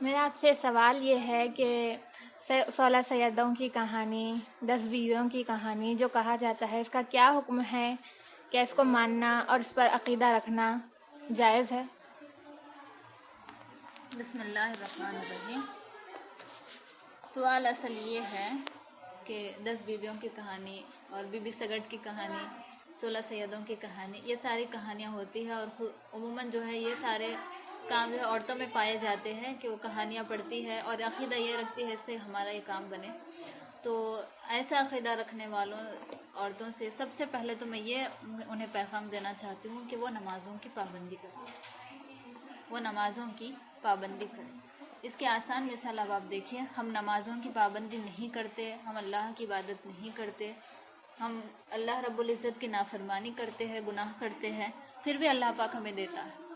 میرا آپ سے سوال یہ ہے کہ 16 سیدوں کی کہانی، 10 بیویوں کی کہانی جو کہا جاتا ہے، اس کا کیا حکم ہے؟ کیا اس کو ماننا اور اس پر عقیدہ رکھنا جائز ہے؟ بسم اللہ الرحمن الرحیم۔ سوال اصل یہ ہے کہ 10 بیویوں کی کہانی اور بی بی سگٹ کی کہانی، 16 سیدوں کی کہانی، یہ ساری کہانیاں ہوتی ہیں، اور عموماً جو ہے یہ سارے کام جو ہے عورتوں میں پائے جاتے ہیں کہ وہ کہانیاں پڑھتی ہے اور عقیدہ یہ رکھتی ہے اس سے ہمارا یہ کام بنے۔ تو ایسا عقیدہ رکھنے والوں عورتوں سے سب سے پہلے تو میں یہ انہیں پیغام دینا چاہتی ہوں کہ وہ نمازوں کی پابندی کریں۔ اس کے آسان مثال اب آپ دیکھیے، ہم نمازوں کی پابندی نہیں کرتے، ہم اللہ کی عبادت نہیں کرتے، ہم اللہ رب العزت کی نافرمانی کرتے ہیں، گناہ کرتے ہیں، پھر بھی اللہ پاک ہمیں دیتا ہے،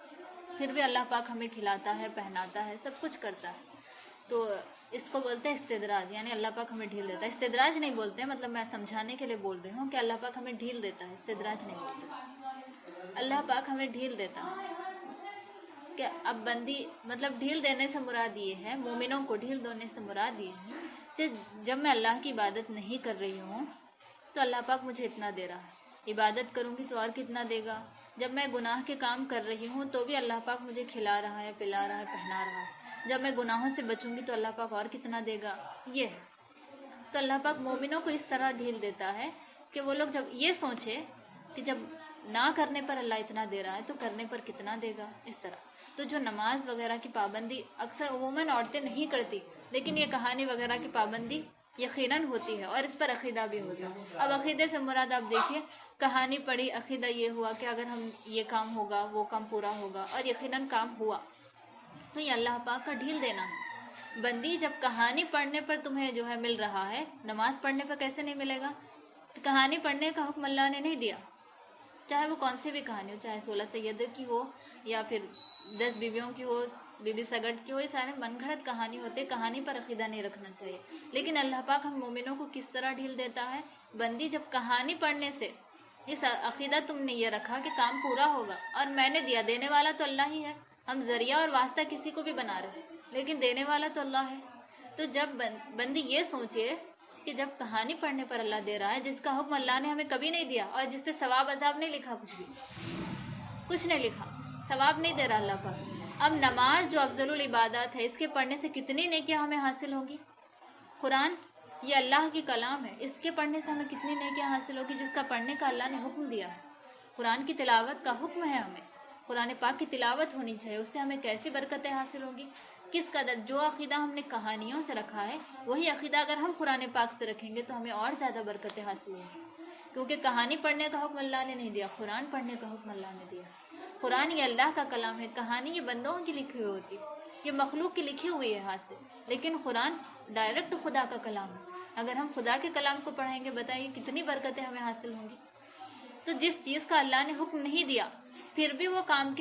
پھر بھی اللہ پاک ہمیں کھلاتا ہے، پہناتا ہے، سب کچھ کرتا ہے۔ تو اس کو بولتے ہیں استدراج، یعنی اللہ پاک ہمیں ڈھیل دیتا ہے۔ استدراج نہیں بولتے، مطلب میں سمجھانے کے لیے بول رہی ہوں کہ اللہ پاک ہمیں ڈھیل دیتا ہے، استدراج نہیں بولتے، اللہ پاک ہمیں ڈھیل دیتا ہے۔ کہ اب بندی مطلب ڈھیل دینے سے مراد یہ ہے، مومنوں کو ڈھیل دینے سے مراد یہ ہے کہ جب میں اللہ کی عبادت نہیں کر رہی ہوں تو اللہ پاک مجھے اتنا دے رہا ہے، عبادت کروں گی تو اور کتنا دے گا، جب میں گناہ کے کام کر رہی ہوں تو بھی اللہ پاک مجھے کھلا رہا ہے، پلا رہا ہے، پہنا رہا ہے، جب میں گناہوں سے بچوں گی تو اللہ پاک اور کتنا دے گا، یہ ہے۔ تو اللہ پاک مومنوں کو اس طرح ڈھیل دیتا ہے کہ وہ لوگ جب یہ سوچے کہ جب نہ کرنے پر اللہ اتنا دے رہا ہے تو کرنے پر کتنا دے گا، اس طرح۔ تو جو نماز وغیرہ کی پابندی اکثر عموماً عورتیں نہیں کرتی، لیکن یہ کہانی وغیرہ کی پابندی یقیناً ہوتی ہے اور اس پر عقیدہ بھی ہوتا ہے۔ اب عقیدے سے مراد آپ دیکھیے، کہانی پڑھی، عقیدہ یہ ہوا کہ اگر ہم یہ کام ہوگا وہ کام پورا ہوگا، اور یقیناً کام ہوا، تو یہ اللہ پاک کا ڈھیل دینا ہے۔ بندی جب کہانی پڑھنے پر تمہیں جو ہے مل رہا ہے، نماز پڑھنے پر کیسے نہیں ملے گا؟ کہانی پڑھنے کا حکم اللہ نے نہیں دیا، چاہے وہ کون سی بھی کہانی ہو، چاہے 16 سید کی ہو یا پھر 10 بیویوں کی ہو، بی بی سگٹ کی ہو، یہ سارے من گھڑت کہانی ہوتے، کہانی پر عقیدہ نہیں رکھنا چاہیے۔ لیکن اللہ پاک ہم مومنوں کو کس طرح ڈھیل دیتا ہے؟ بندی جب کہانی پڑھنے سے اس عقیدہ تم نے یہ رکھا کہ کام پورا ہوگا اور میں نے دیا، دینے والا تو اللہ ہی ہے، ہم ذریعہ اور واسطہ کسی کو بھی بنا رہے لیکن دینے والا تو اللہ ہے۔ تو جب بندی یہ سوچے کہ جب کہانی پڑھنے پر اللہ دے رہا ہے، جس کا حکم اللہ نے ہمیں کبھی نہیں دیا اور جس پہ ثواب عذاب نہیں لکھا، کچھ نہیں لکھا، ثواب نہیں دے رہا اللہ پاک۔ اب نماز جو افضل العبادات ہے، اس کے پڑھنے سے کتنی نیکیاں ہمیں حاصل ہوگی؟ قرآن یہ اللہ کی کلام ہے، اس کے پڑھنے سے ہمیں کتنی نیکیاں حاصل ہوگی، جس کا پڑھنے کا اللہ نے حکم دیا ہے۔ قرآن کی تلاوت کا حکم ہے، ہمیں قرآن پاک کی تلاوت ہونی چاہیے، اس سے ہمیں کیسی برکتیں حاصل ہوگی، کس قدر۔ جو عقیدہ ہم نے کہانیوں سے رکھا ہے، وہی عقیدہ اگر ہم قرآن پاک سے رکھیں گے تو ہمیں اور زیادہ برکتیں حاصل ہوں گی، کیونکہ کہانی پڑھنے کا حکم اللہ نے نہیں دیا، قرآن پڑھنے کا حکم اللہ نے دیا۔ قرآن یہ اللہ کا کلام ہے، کہانی یہ بندوں کی لکھی ہوئی ہوتی، یہ مخلوق کی لکھی ہوئی ہے ہاتھ سے، لیکن قرآن ڈائریکٹ خدا کا کلام ہے۔ اگر ہم خدا کے کلام کو پڑھیں گے، بتائیے کتنی برکتیں ہمیں حاصل ہوں گی۔ تو جس چیز کا اللہ نے حکم نہیں دیا، پھر بھی وہ کام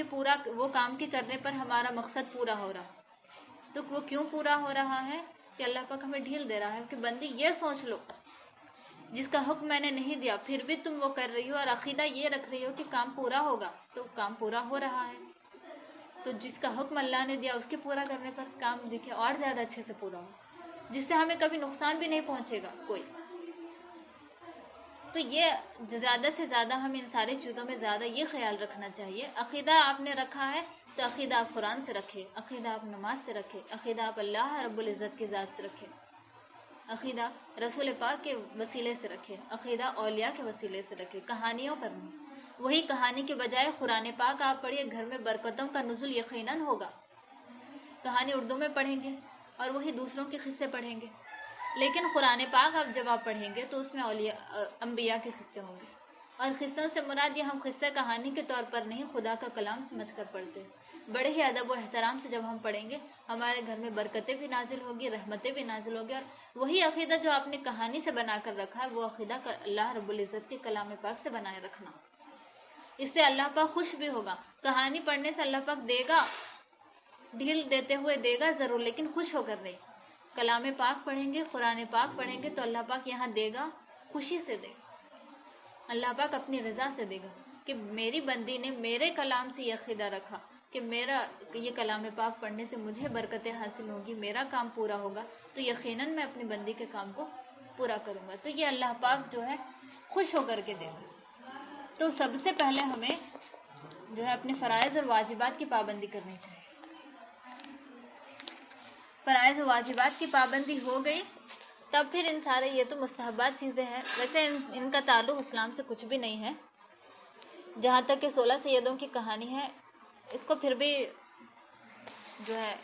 کے کرنے پر ہمارا مقصد پورا ہو رہا، تو وہ کیوں پورا ہو رہا ہے؟ کہ اللہ پاک ہمیں ڈھیل دے رہا ہے کہ بندی یہ سوچ لو، جس کا حکم میں نے نہیں دیا پھر بھی تم وہ کر رہی ہو اور عقیدہ یہ رکھ رہی ہو کہ کام پورا ہوگا، تو کام پورا ہو رہا ہے۔ تو جس کا حکم اللہ نے دیا اس کے پورا کرنے پر کام دیکھے اور زیادہ اچھے سے پورا ہو، جس سے ہمیں کبھی نقصان بھی نہیں پہنچے گا کوئی۔ تو یہ زیادہ سے زیادہ ہمیں ان ساری چیزوں میں زیادہ یہ خیال رکھنا چاہیے۔ عقیدہ آپ نے رکھا ہے تو عقیدہ آپ قرآن سے رکھے، عقیدہ آپ نماز سے رکھے، عقیدہ آپ اللہ رب العزت کی ذات سے رکھے، عقیدہ رسول پاک کے وسیلے سے رکھے، عقیدہ اولیاء کے وسیلے سے رکھے، کہانیوں پر نہیں۔ وہی کہانی کے بجائے قرآن پاک آپ پڑھیے، گھر میں برکتوں کا نزول یقیناً ہوگا۔ کہانی اردو میں پڑھیں گے اور وہی دوسروں کے قصے پڑھیں گے، لیکن قرآن پاک جب آپ پڑھیں گے تو اس میں انبیاء کے قصے ہوں گے، اور قصوں سے مراد یہ ہم قصہ کہانی کے طور پر نہیں، خدا کا کلام سمجھ کر پڑھتے ہیں۔ بڑے ہی ادب و احترام سے جب ہم پڑھیں گے، ہمارے گھر میں برکتیں بھی نازل ہوگی، رحمتیں بھی نازل ہوگی، اور وہی عقیدہ جو آپ نے کہانی سے بنا کر رکھا ہے، وہ عقیدہ اللہ رب العزت کے کلام پاک سے بنائے رکھنا، اس سے اللہ پاک خوش بھی ہوگا۔ کہانی پڑھنے سے اللہ پاک دے گا، ڈھیل دیتے ہوئے دے گا ضرور، لیکن خوش ہو کر نہیں۔ کلام پاک پڑھیں گے، قرآن پاک پڑھیں گے تو اللہ پاک یہاں دے گا، خوشی سے دے گا، اللہ پاک اپنی رضا سے دے گا کہ میری بندی نے میرے کلام سے یہ عقیدہ رکھا، کہ میرا یہ کلام پاک پڑھنے سے مجھے برکتیں حاصل ہوں گی، میرا کام پورا ہوگا، تو یقیناً میں اپنی بندی کے کام کو پورا کروں گا، تو یہ اللہ پاک جو ہے خوش ہو کر کے دے گا۔ تو سب سے پہلے ہمیں جو ہے اپنے فرائض اور واجبات کی پابندی کرنی چاہیے۔ فرائض و واجبات کی پابندی ہو گئی تب پھر ان سارے یہ تو مستحبات چیزیں ہیں، ویسے ان کا تعلق اسلام سے کچھ بھی نہیں ہے۔ جہاں تک کہ 16 سیدوں کی کہانی ہے، اس کو پھر بھی جو ہے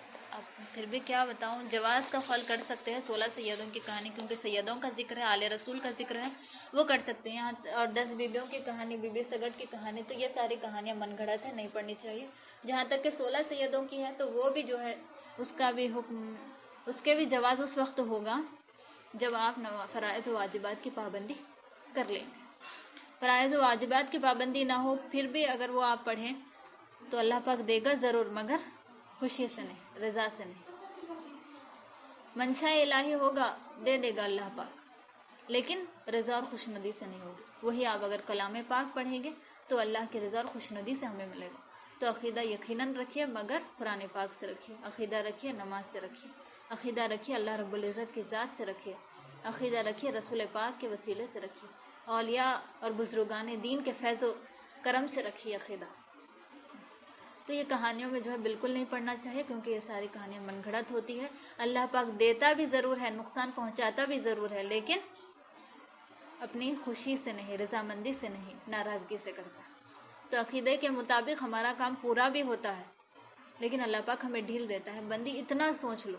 پھر بھی کیا بتاؤں، جواز کا خول کر سکتے ہیں 16 سیدوں کی کہانی، کیونکہ سیدوں کا ذکر ہے، آل رسول کا ذکر ہے، وہ کر سکتے ہیں۔ اور 10 بیبیوں کی کہانی، بی بی سگٹ کی کہانی، تو یہ ساری کہانیاں من گھڑت ہے، نہیں پڑھنی چاہیے۔ جہاں تک کہ 16 سیدوں کی ہے تو وہ بھی جو ہے اس کا بھی حکم، اس کے بھی جواز اس وقت ہوگا جب آپ فرائض و واجبات کی پابندی کر لیں گے۔ فرائض و واجبات کی پابندی نہ ہو پھر بھی اگر وہ آپ پڑھیں تو اللہ پاک دے گا ضرور، مگر خوشی سے نہیں، رضا سے نہیں۔ منشاء الہی ہوگا، دے دے گا اللہ پاک، لیکن رضا اور خوشنودی سے نہیں ہوگی۔ وہی آپ اگر کلام پاک پڑھیں گے تو اللہ کی رضا اور خوشنودی سے ہمیں ملے گا۔ تو عقیدہ یقیناً رکھیے، مگر قرآن پاک سے رکھیے، عقیدہ رکھیے نماز سے رکھیے، عقیدہ رکھیے اللہ رب العزت کی ذات سے رکھیے، عقیدہ رکھیے رسول پاک کے وسیلے سے رکھیے، اولیاء اور بزرگان دین کے فیض و کرم سے رکھیے عقیدہ۔ تو یہ کہانیوں میں جو ہے بالکل نہیں پڑھنا چاہیے، کیونکہ یہ ساری کہانیاں من گھڑت ہوتی ہے۔ اللہ پاک دیتا بھی ضرور ہے، نقصان پہنچاتا بھی ضرور ہے، لیکن اپنی خوشی سے نہیں، رضامندی سے نہیں، ناراضگی سے کرتا ہے۔ تو عقیدے کے مطابق ہمارا کام پورا بھی ہوتا ہے، لیکن اللہ پاک ہمیں ڈھیل دیتا ہے۔ بندی اتنا سوچ لو،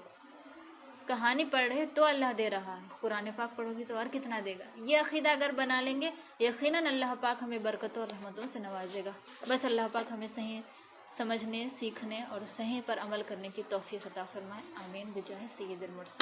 کہانی پڑھے تو اللہ دے رہا ہے، قرآن پاک پڑھو گی تو اور کتنا دے گا۔ یہ عقیدہ اگر بنا لیں گے، یقیناً اللہ پاک ہمیں برکتوں اور رحمتوں سے نوازے گا۔ بس اللہ پاک ہمیں صحیح سمجھنے، سیکھنے اور صحیح پر عمل کرنے کی توفیق عطا فرمائے۔ آمین بجاہ سید المرسلین۔